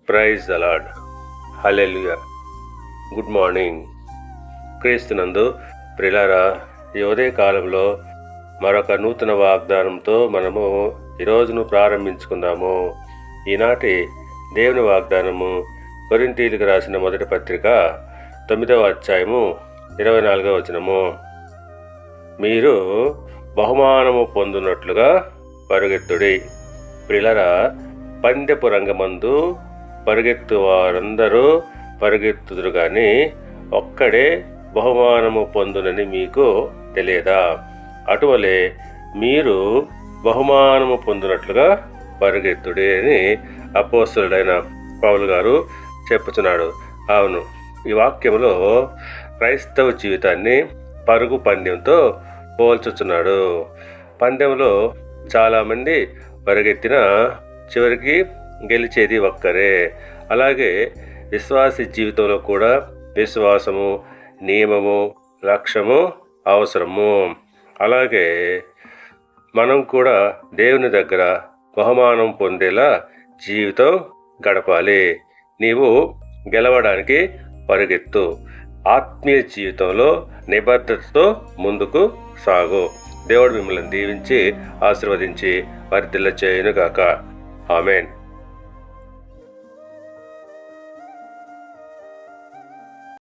Praise the lord. Hallelujah. Good morning. క్రీస్తునందు ప్రియులారా, ఈ ఉదయ కాలంలో మరొక నూతన వాగ్దానంతో మనము ఈరోజును ప్రారంభించుకుందాము. ఈనాటి దేవుని వాగ్దానము కొరింథీయులకు రాసిన మొదటి పత్రిక 9వ అధ్యాయము 24వ వచనము. మీరు బహుమానము పొందునట్లుగా పరుగెత్తుడి. ప్రియులారా, పందెపు రంగమందు పరుగెత్తు వారందరూ పరుగెత్తుదురు గాని ఒక్కడే బహుమానము పొందునని మీకు తెలియదా? అటువలే మీరు బహుమానము పొందునట్లుగా పరుగెత్తుడి అని అపోస్తలుడైన పౌలు గారు చెప్పుచున్నాడు. అవును, ఈ వాక్యంలో క్రైస్తవ జీవితాన్ని పరుగు పందెంతో పోల్చుచున్నాడు. పందెంలో చాలామంది పరిగెత్తిన చివరికి గెలిచేది ఒక్కరే. అలాగే విశ్వాస జీవితంలో కూడా విశ్వాసము, నియమము, లక్ష్యము అవసరము. అలాగే మనం కూడా దేవుని దగ్గర బహుమానం పొందేలా జీవితం గడపాలి. నీవు గెలవడానికి పరుగెత్తు. ఆత్మీయ జీవితంలో నిబద్ధతతో ముందుకు సాగు. దేవుడు మిమ్మల్ని దీవించి ఆశీర్వదించి వర్ధిల్ల చేయునుగాక. ఆమేన్.